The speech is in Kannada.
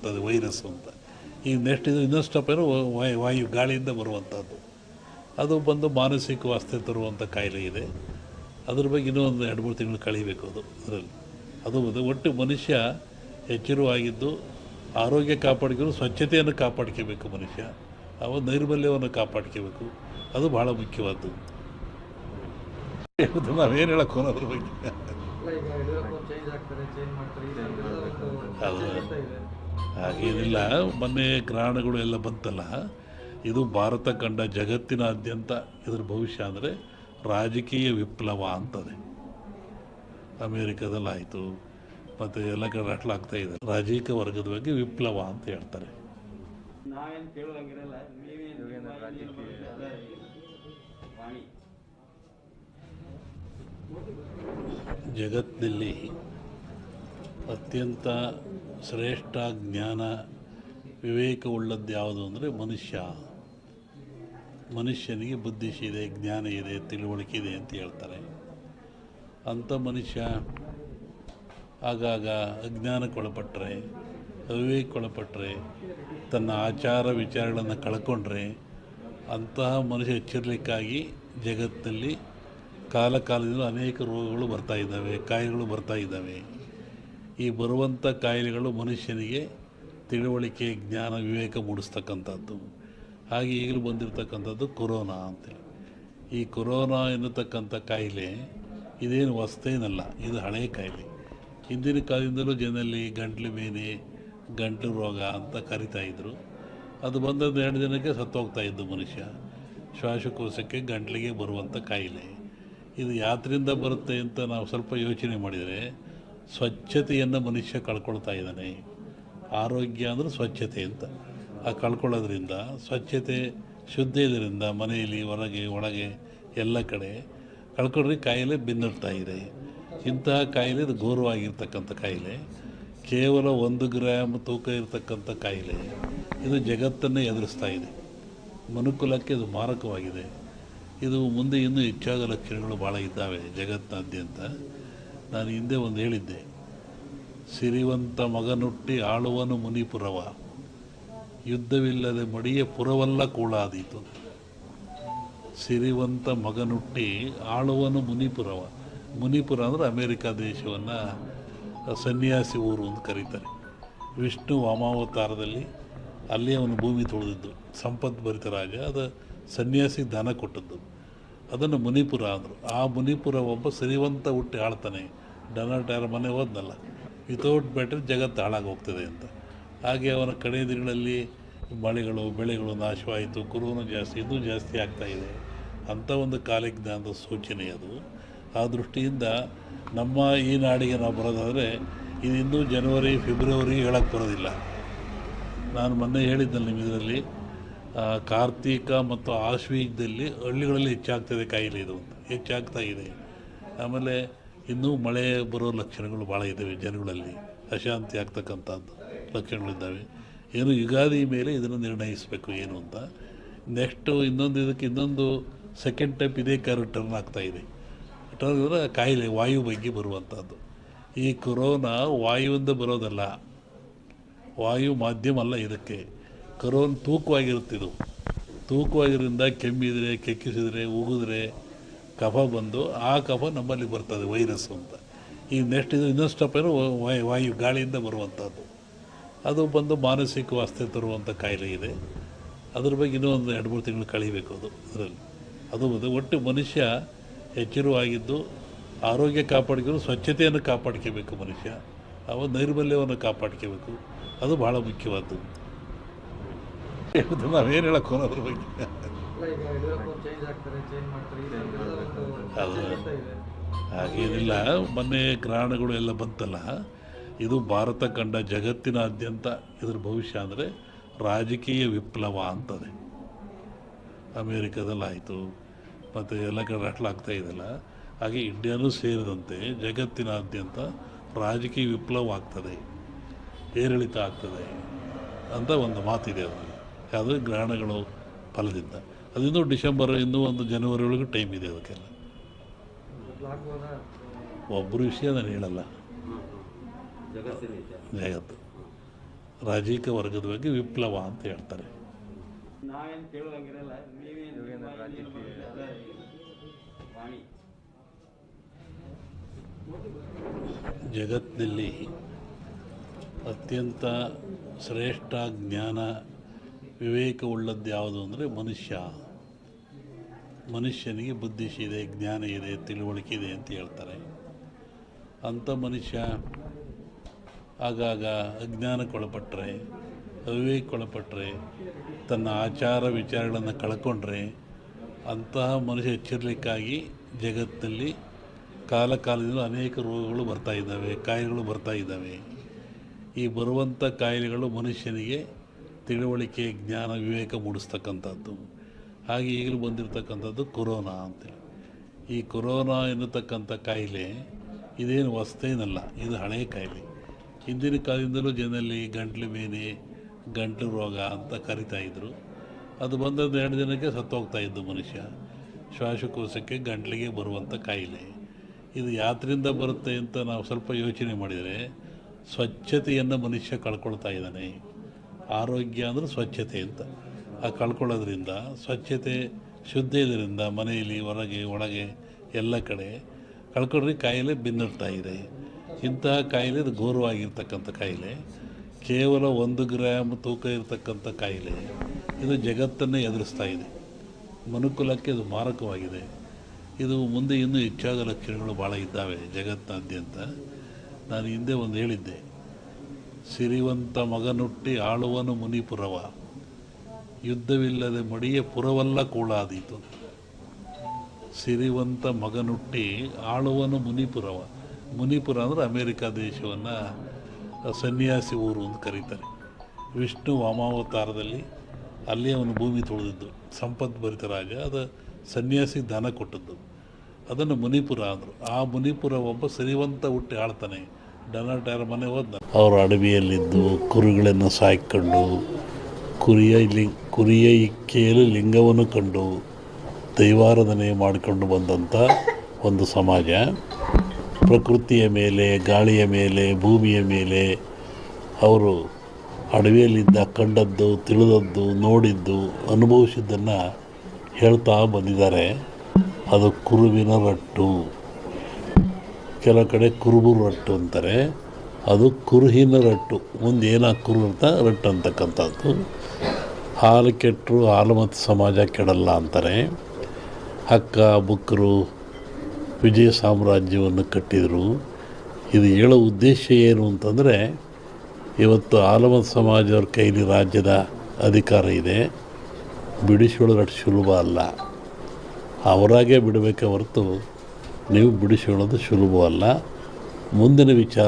ಅದು ವೈರಸ್ ಅಂತ. ಈಗ ನೆಕ್ಸ್ಟ್ ಇದು ಇನ್ನೊಂದು ಸ್ಟೆಪ್ ಏನು ವಾಯು ಗಾಳಿಯಿಂದ ಬರುವಂಥದ್ದು, ಅದು ಬಂದು ಮಾನಸಿಕ ವಾಸ್ತೆ ತರುವಂಥ ಕಾಯಿಲೆ ಇದೆ. ಅದ್ರ ಬಗ್ಗೆ ಇನ್ನೂ ಒಂದು 2-3 ತಿಂಗಳು ಕಳೀಬೇಕು ಅದರಲ್ಲಿ. ಅದು ಒಟ್ಟು ಮನುಷ್ಯ ಎಚ್ಚರವಾಗಿದ್ದು ಆರೋಗ್ಯ ಕಾಪಾಡ್ಕೊಂಡು ಸ್ವಚ್ಛತೆಯನ್ನು ಕಾಪಾಡ್ಕೋಬೇಕು ಮನುಷ್ಯ. ನೈರ್ಮಲ್ಯವನ್ನು ಕಾಪಾಡ್ಕೋಬೇಕು, ಅದು ಭಾಳ ಮುಖ್ಯವಾದ್ದು. ನಾವೇನು ಹೇಳಕ್ಕೆ ಹೋಗೋದ್ರ ಬಗ್ಗೆ ಅದು ಹಾಗೇನಿಲ್ಲ. ಮೊನ್ನೆ ಗ್ರಹಣಗಳು ಎಲ್ಲ ಬಂತಲ್ಲ, ಇದು ಭಾರತ ಕಂಡ ಜಗತ್ತಿನಾದ್ಯಂತ ಇದ್ರ ಭವಿಷ್ಯ ಅಂದರೆ ರಾಜಕೀಯ ವಿಪ್ಲವ ಅಂತದೆ. ಅಮೇರಿಕಾದಲ್ಲಾಯಿತು ಮತ್ತು ಎಲ್ಲ ಕಡೆ ಅಟ್ಲಾಗ್ತಾ ಇದೆ. ರಾಜಕೀಯ ವರ್ಗದ ಬಗ್ಗೆ ವಿಪ್ಲವ ಅಂತ ಹೇಳ್ತಾರೆ. ಜಗತ್ತಿನಲ್ಲಿ ಅತ್ಯಂತ ಶ್ರೇಷ್ಠ ಜ್ಞಾನ ವಿವೇಕವುಳ್ಳದ್ದು ಯಾವುದು ಅಂದರೆ ಮನುಷ್ಯನಿಗೆ ಬುದ್ಧಿಶಿ ಇದೆ, ಜ್ಞಾನ ಇದೆ, ತಿಳುವಳಿಕೆ ಇದೆ ಅಂತ ಹೇಳ್ತಾರೆ. ಅಂಥ ಮನುಷ್ಯ ಆಗಾಗ ಅಜ್ಞಾನಕ್ಕೊಳಪಟ್ಟರೆ, ಅವಿವೇಕಕ್ಕೊಳಪಟ್ಟರೆ, ತನ್ನ ಆಚಾರ ವಿಚಾರಗಳನ್ನು ಕಳ್ಕೊಂಡ್ರೆ ಅಂತಹ ಮನುಷ್ಯ ಎಚ್ಚರಿಕೆಯಾಗಿ ಜಗತ್ತಿನಲ್ಲಿ ಕಾಲದಿಂದ ಅನೇಕ ರೋಗಗಳು ಬರ್ತಾಯಿದ್ದಾವೆ, ಕಾಯಿಲೆಗಳು ಬರ್ತಾಯಿದ್ದಾವೆ. ಈ ಬರುವಂಥ ಕಾಯಿಲೆಗಳು ಮನುಷ್ಯನಿಗೆ ತಿಳುವಳಿಕೆ, ಜ್ಞಾನ, ವಿವೇಕ ಮೂಡಿಸ್ತಕ್ಕಂಥದ್ದು. ಹಾಗೆ ಈಗಲೂ ಬಂದಿರತಕ್ಕಂಥದ್ದು ಕೊರೋನಾ ಅಂತೇಳಿ. ಈ ಕೊರೋನಾ ಎನ್ನತಕ್ಕಂಥ ಕಾಯಿಲೆ ಇದೇನು ಹೊಸ್ತೇನಲ್ಲ, ಇದು ಹಳೆಯ ಕಾಯಿಲೆ. ಹಿಂದಿನ ಕಾಲದಿಂದಲೂ ಜನರಲ್ಲಿ ಗಂಟ್ಲು ಬೇನೆ, ಗಂಟಲು ರೋಗ ಅಂತ ಕರಿತಾಯಿದ್ರು. ಅದು ಬಂದದ್ದು 2 ದಿನಕ್ಕೆ ಸತ್ತೋಗ್ತಾಯಿದ್ದು ಮನುಷ್ಯ. ಶ್ವಾಸಕೋಶಕ್ಕೆ, ಗಂಟ್ಲಿಗೆ ಬರುವಂಥ ಕಾಯಿಲೆ. ಇದು ಯಾತ್ರಿಂದ ಬರುತ್ತೆ ಅಂತ ನಾವು ಸ್ವಲ್ಪ ಯೋಚನೆ ಮಾಡಿದರೆ, ಸ್ವಚ್ಛತೆಯನ್ನು ಮನುಷ್ಯ ಕಳ್ಕೊಳ್ತಾ ಇದ್ದಾನೆ. ಆರೋಗ್ಯ ಅಂದರೆ ಸ್ವಚ್ಛತೆ ಅಂತ. ಆ ಕಳ್ಕೊಳ್ಳೋದ್ರಿಂದ, ಸ್ವಚ್ಛತೆ ಶುದ್ಧ ಇದರಿಂದ ಮನೆಯಲ್ಲಿ, ಹೊರಗೆ, ಒಳಗೆ ಎಲ್ಲ ಕಡೆ ಕಳ್ಕೊಂಡ್ರೆ ಕಾಯಿಲೆ ಬೆನ್ನಿರ್ತಾ ಇದೆ. ಇಂತಹ ಕಾಯಿಲೆ ಇದು ಘೋರವಾಗಿರ್ತಕ್ಕಂಥ ಕಾಯಿಲೆ. ಕೇವಲ 1 ಗ್ರಾಮ್ ತೂಕ ಇರತಕ್ಕಂಥ ಕಾಯಿಲೆ ಇದು ಜಗತ್ತನ್ನೇ ಎದುರಿಸ್ತಾ ಇದೆ. ಮನುಕುಲಕ್ಕೆ ಇದು ಮಾರಕವಾಗಿದೆ. ಇದು ಮುಂದೆ ಇನ್ನೂ ಹೆಚ್ಚಾದ ಲಕ್ಷಣಗಳು ಭಾಳ ಇದ್ದಾವೆ ಜಗತ್ತಿನಾದ್ಯಂತ. ನಾನು ಹಿಂದೆ ಒಂದು ಹೇಳಿದ್ದೆ, ಸಿರಿವಂತ ಮಗನುಟ್ಟಿ ಆಳುವನು ಮುನಿಪುರವ, ಯುದ್ಧವಿಲ್ಲದೆ ಮಡಿಯ ಪುರವಲ್ಲ ಕೂಳಾದೀತು. ಸಿರಿವಂತ ಮಗನುಟ್ಟಿ ಆಳುವನು ಮುನಿಪುರವ. ಮುನಿಪುರ ಅಂದರೆ ಅಮೇರಿಕಾ ದೇಶವನ್ನು ಸನ್ಯಾಸಿ ಊರು ಅಂತ ಕರೀತಾರೆ. ವಿಷ್ಣು ವಾಮಾವತಾರದಲ್ಲಿ ಅಲ್ಲಿ ಅವನು ಭೂಮಿ ತೊಳೆದಿದ್ದು, ಸಂಪದ್ಭರಿತ ರಾಜ. ಅದು ಸನ್ಯಾಸಿ ದಾನ ಕೊಟ್ಟದ್ದು, ಅದನ್ನು ಮುನಿಪುರ ಅಂದರು. ಆ ಮುನಿಪುರ ಒಬ್ಬ ಸಿರಿವಂತ ಹುಟ್ಟಿ ಆಳ್ತಾನೆ. ಡೊನಾಲ್ಡ್ ಯಾರ ಮನೆ ಹೋದ್ನಲ್ಲ, ವಿತೌಟ್ ಬ್ಯಾಟರಿ ಜಗತ್ತು ಹಾಳಾಗೋಗ್ತದೆ ಅಂತ. ಹಾಗೆ ಅವನ ಕಡೆಯ ದಿನಗಳಲ್ಲಿ ಮಳೆಗಳು, ಬೆಳೆಗಳು ನಾಶವಾಯಿತು. ಕೊರೋನಾ ಜಾಸ್ತಿ, ಇನ್ನೂ ಜಾಸ್ತಿ ಆಗ್ತಾಯಿದೆ. ಅಂಥ ಒಂದು ಕಾಲಜ್ಞಾನದ ಸೂಚನೆ ಅದು. ಆ ದೃಷ್ಟಿಯಿಂದ ನಮ್ಮ ಈ ನಾಡಿಗೆ ನಾವು ಬರೋದಾದರೆ ಇದು ಇನ್ನೂ ಜನವರಿ, ಫೆಬ್ರವರಿಗೆ ಹೇಳಕ್ಕೆ ಬರೋದಿಲ್ಲ. ನಾನು ಮೊನ್ನೆ ಹೇಳಿದ್ದಲ್ಲಿ ನಿಮ್ಮ ಇದರಲ್ಲಿ, ಕಾರ್ತಿಕ ಮತ್ತು ಆಶ್ವೀಜದಲ್ಲಿ ಹಳ್ಳಿಗಳಲ್ಲಿ ಹೆಚ್ಚಾಗ್ತದೆ ಕಾಯಿಲೆ ಇದು ಅಂತ, ಹೆಚ್ಚಾಗ್ತಾ ಇದೆ. ಆಮೇಲೆ ಇನ್ನೂ ಮಳೆ ಬರೋ ಲಕ್ಷಣಗಳು ಭಾಳ ಇದ್ದಾವೆ. ಜನಗಳಲ್ಲಿ ಅಶಾಂತಿ ಆಗ್ತಕ್ಕಂಥದ್ದು ಲಕ್ಷಣಗಳಿದ್ದಾವೆ. ಏನು ಯುಗಾದಿ ಮೇಲೆ ಇದನ್ನು ನಿರ್ಣಯಿಸಬೇಕು ಏನು ಅಂತ. ನೆಕ್ಸ್ಟು ಇನ್ನೊಂದು ಸೆಕೆಂಡ್ ಟೈಪ್ ಇದೇ ಟರ್ನ್ ಆಗ್ತಾಯಿದೆ. ಟರ್ನ್ ಅಂದರೆ ಕಾಯಿಲೆ ವಾಯು ಬಗ್ಗೆ ಬರುವಂಥದ್ದು. ಈ ಕೊರೋನಾ ವಾಯುವಿಂದ ಬರೋದಲ್ಲ, ವಾಯು ಮಾಧ್ಯಮ ಅಲ್ಲ ಇದಕ್ಕೆ. ಕೊರೋನಾ ತೂಕವಾಗಿರುತ್ತಿದ್ದು, ತೂಕವಾಗಿರೋದ್ರಿಂದ ಕೆಮ್ಮಿದರೆ, ಕೆಕ್ಕಿಸಿದರೆ, ಉಗಿದ್ರೆ ಕಫ ಬಂದು ಆ ಕಫ ನಮ್ಮಲ್ಲಿ ಬರ್ತದೆ, ವೈರಸ್ ಅಂತ. ಈಗ ನೆಕ್ಸ್ಟ್ ಇದು ಇನ್ನೊಂದು ಸ್ಟೆಪ್ ಏನು ವಾಯು ಗಾಳಿಯಿಂದ ಬರುವಂಥದ್ದು, ಅದು ಬಂದು ಮಾನಸಿಕ ವಾಸ್ತೆ ತರುವಂಥ ಕಾಯಿಲೆ ಇದೆ. ಅದ್ರ ಬಗ್ಗೆ ಇನ್ನೂ ಒಂದು 2-3 ತಿಂಗಳು ಕಳೀಬೇಕು ಅದರಲ್ಲಿ. ಅದು ಒಟ್ಟು ಮನುಷ್ಯ ಎಚ್ಚರವಾಗಿದ್ದು ಆರೋಗ್ಯ ಕಾಪಾಡ್ಕೊಂಡು ಸ್ವಚ್ಛತೆಯನ್ನು ಕಾಪಾಡ್ಕೋಬೇಕು ಮನುಷ್ಯ. ನೈರ್ಮಲ್ಯವನ್ನು ಕಾಪಾಡ್ಕೋಬೇಕು, ಅದು ಭಾಳ ಮುಖ್ಯವಾದ್ದು. ನಾವೇನು ಹೇಳಕ್ಕೆ ಹೋಗೋದ್ರ ಬಗ್ಗೆ ಅದು ಹಾಗೇನಿಲ್ಲ. ಮೊನ್ನೆ ಗ್ರಹಣಗಳು ಎಲ್ಲ ಬಂತಲ್ಲ, ಇದು ಭಾರತ ಕಂಡ ಜಗತ್ತಿನಾದ್ಯಂತ ಇದ್ರ ಭವಿಷ್ಯ ಅಂದರೆ ರಾಜಕೀಯ ವಿಪ್ಲವ ಅಂತದೆ. ಅಮೇರಿಕಾದಲ್ಲಾಯಿತು ಮತ್ತು ಎಲ್ಲ ಕಡೆ ಅಟ್ಲಾಗ್ತಾ ಇದೆಯಲ್ಲ, ಹಾಗೆ ಇಂಡಿಯಾನೂ ಸೇರಿದಂತೆ ಜಗತ್ತಿನಾದ್ಯಂತ ರಾಜಕೀಯ ವಿಪ್ಲವ ಆಗ್ತದೆ, ಏರಿಳಿತ ಆಗ್ತದೆ ಅಂತ ಒಂದು ಮಾತಿದೆ. ಅದು ಗ್ರಹಣಗಳು ಫಲದಿಂದ. ಅದಿನ್ನೂ ಡಿಸೆಂಬರ್, ಇನ್ನೂ ಒಂದು ಜನವರಿ ಒಳಗೆ ಟೈಮ್ ಇದೆ ಅದಕ್ಕೆಲ್ಲ. ಒಬ್ಬರು ವಿಷಯ ನಾನು ಹೇಳಲ್ಲ, ಜಗತ್ತು ರಾಜಕೀಯ ವರ್ಗದ ಬಗ್ಗೆ ವಿಪ್ಲವ ಅಂತ ಹೇಳ್ತಾರೆ. ಜಗತ್ತಿನಲ್ಲಿ ಅತ್ಯಂತ ಶ್ರೇಷ್ಠ ಜ್ಞಾನ ವಿವೇಕವುಳ್ಳದ್ದು ಯಾವುದು ಅಂದರೆ ಮನುಷ್ಯನಿಗೆ ಬುದ್ಧಿಶಿ ಇದೆ, ಜ್ಞಾನ ಇದೆ, ತಿಳುವಳಿಕೆ ಇದೆ ಅಂತ ಹೇಳ್ತಾರೆ. ಅಂಥ ಮನುಷ್ಯ ಆಗಾಗ ಅಜ್ಞಾನಕ್ಕೊಳಪಟ್ಟರೆ, ಅವಿವೇಕಕ್ಕೊಳಪಟ್ಟರೆ, ತನ್ನ ಆಚಾರ ವಿಚಾರಗಳನ್ನು ಕಳ್ಕೊಂಡ್ರೆ ಅಂತಹ ಮನುಷ್ಯ ಎಚ್ಚರಿಕೆಗಾಗಿ ಜಗತ್ತಿನಲ್ಲಿ ಕಾಲದಿಂದ ಅನೇಕ ರೋಗಗಳು ಬರ್ತಾಯಿದ್ದಾವೆ, ಕಾಯಿಲೆಗಳು ಬರ್ತಾಯಿದ್ದಾವೆ. ಈ ಬರುವಂಥ ಕಾಯಿಲೆಗಳು ಮನುಷ್ಯನಿಗೆ ತಿಳುವಳಿಕೆ, ಜ್ಞಾನ, ವಿವೇಕ ಮೂಡಿಸ್ತಕ್ಕಂಥದ್ದು. ಹಾಗೆ ಈಗಲೂ ಬಂದಿರತಕ್ಕಂಥದ್ದು ಕೊರೋನಾ ಅಂತೇಳಿ. ಈ ಕೊರೋನಾ ಎನ್ನತಕ್ಕಂಥ ಕಾಯಿಲೆ ಇದೇನು ಹೊಸತೇನಲ್ಲ, ಇದು ಹಳೆಯ ಕಾಯಿಲೆ. ಹಿಂದಿನ ಕಾಲದಿಂದಲೂ ಜನರಲ್ಲಿ ಗಂಟ್ಲು ಬೇನೆ, ಗಂಟಲು ರೋಗ ಅಂತ ಕರಿತಾಯಿದ್ರು. ಅದು ಬಂದದ್ದು 2 ದಿನಕ್ಕೆ ಸತ್ತೋಗ್ತಾಯಿದ್ದು ಮನುಷ್ಯ. ಶ್ವಾಸಕೋಶಕ್ಕೆ, ಗಂಟ್ಲಿಗೆ ಬರುವಂಥ ಕಾಯಿಲೆ. ಇದು ಯಾತ್ರಿಂದ ಬರುತ್ತೆ ಅಂತ ನಾವು ಸ್ವಲ್ಪ ಯೋಚನೆ ಮಾಡಿದರೆ, ಸ್ವಚ್ಛತೆಯನ್ನು ಮನುಷ್ಯ ಕಳ್ಕೊಳ್ತಾ ಇದ್ದಾನೆ. ಆರೋಗ್ಯ ಅಂದರೆ ಸ್ವಚ್ಛತೆ ಅಂತ. ಆ ಕಳ್ಕೊಳ್ಳೋದ್ರಿಂದ, ಸ್ವಚ್ಛತೆ ಶುದ್ಧ ಇದರಿಂದ ಮನೆಯಲ್ಲಿ, ಹೊರಗೆ, ಒಳಗೆ ಎಲ್ಲ ಕಡೆ ಕಳ್ಕೊಂಡ್ರೆ ಕಾಯಿಲೆ ಬೆನ್ನಡ್ತಾ ಇದೆ. ಇಂತಹ ಕಾಯಿಲೆ ಇದು ಘೋರವಾಗಿರ್ತಕ್ಕಂಥ ಕಾಯಿಲೆ. ಕೇವಲ 1 ಗ್ರಾಮ್ ತೂಕ ಇರತಕ್ಕಂಥ ಕಾಯಿಲೆ ಇದು ಜಗತ್ತನ್ನೇ ಎದುರಿಸ್ತಾ ಇದೆ. ಮನುಕುಲಕ್ಕೆ ಇದು ಮಾರಕವಾಗಿದೆ. ಇದು ಮುಂದೆ ಇನ್ನೂ ಹೆಚ್ಚಾದ ಲಕ್ಷಣಗಳು ಭಾಳ ಇದ್ದಾವೆ ಜಗತ್ತಿನಾದ್ಯಂತ. ನಾನು ಹಿಂದೆ ಒಂದು ಹೇಳಿದ್ದೆ, ಸಿರಿವಂತ ಮಗನುಟ್ಟಿ ಆಳುವನು ಮುನಿಪುರವ, ಯುದ್ಧವಿಲ್ಲದೆ ಮಡಿಯ ಪುರವಲ್ಲ ಕೂಳಾದೀತು. ಸಿರಿವಂತ ಮಗನುಟ್ಟಿ ಆಳುವನು ಮುನಿಪುರವ. ಮುನಿಪುರ ಅಂದರೆ ಅಮೇರಿಕಾ ದೇಶವನ್ನು ಸನ್ಯಾಸಿ ಊರು ಅಂತ ಕರೀತಾರೆ. ವಿಷ್ಣು ವಾಮಾವತಾರದಲ್ಲಿ ಅಲ್ಲಿ ಅವನು ಭೂಮಿ ತುಳಿದಿದ್ದು, ಸಂಪದ್ಭರಿತ ರಾಜ. ಅದು ಸನ್ಯಾಸಿ ದಾನ ಕೊಟ್ಟದ್ದು, ಅದನ್ನು ಮುನಿಪುರ ಅಂದರು. ಆ ಮುನಿಪುರ ಒಬ್ಬ ಸಿರಿವಂತ ಹುಟ್ಟಿ ಆಳ್ತಾನೆ. ಡೊನಾಲ್ಡ್ ಯಾರ ಮನೆ ಹೋದ, ಅವರು ಅಡವಿಯಲ್ಲಿದ್ದು ಕುರಿಗಳನ್ನು ಸಾಯ್ಕೊಂಡು, ಕುರಿಯ ಇಕ್ಕೆಯಲ್ಲಿ ಲಿಂಗವನ್ನು ಕಂಡು ದೈವಾರಾಧನೆ ಮಾಡಿಕೊಂಡು ಬಂದಂಥ ಒಂದು ಸಮಾಜ. ಪ್ರಕೃತಿಯ ಮೇಲೆ, ಗಾಳಿಯ ಮೇಲೆ, ಭೂಮಿಯ ಮೇಲೆ ಅವರು ಅಡವಿಯಲ್ಲಿದ್ದ ಕಂಡದ್ದು, ತಿಳಿದದ್ದು, ನೋಡಿದ್ದು, ಅನುಭವಿಸಿದ್ದನ್ನು ಹೇಳ್ತಾ ಬಂದಿದ್ದಾರೆ. ಅದು ಕುರುವಿನ ರಟ್ಟು, ಕೆಲವು ಕಡೆ ಕುರುಬು ರಟ್ಟು ಅಂತಾರೆ. ಅದು ಕುರುಹಿನ ರಟ್ಟು, ಮುಂದೆ ಏನಾಗಿ ಕುರು ಅಂತ ರಟ್ಟು ಅಂತಕ್ಕಂಥದ್ದು. ಹಾಲು ಕೆಟ್ಟರು ಹಾಲು ಮತ್ತು ಸಮಾಜ ಕೆಡಲ್ಲ ಅಂತಾರೆ. ಹಕ್ಕ ಬುಕ್ಕರು ವಿಜಯ ಸಾಮ್ರಾಜ್ಯವನ್ನು ಕಟ್ಟಿದರು. ಇದು ಹೇಳೋ ಉದ್ದೇಶ ಏನು ಅಂತಂದರೆ, ಇವತ್ತು ಆಲಮತ ಸಮಾಜದವ್ರ ಕೈಲಿ ರಾಜ್ಯದ ಅಧಿಕಾರ ಇದೆ. ಬಿಡಿಸಿಕೊಳ್ಳೋದು ಅಷ್ಟು ಸುಲಭ ಅಲ್ಲ. ಅವರಾಗೇ ಬಿಡಬೇಕೆ ಹೊರತು ನೀವು ಬಿಡಿಸಿಕೊಳ್ಳೋದು ಸುಲಭವಲ್ಲ. ಮುಂದಿನ ವಿಚಾರ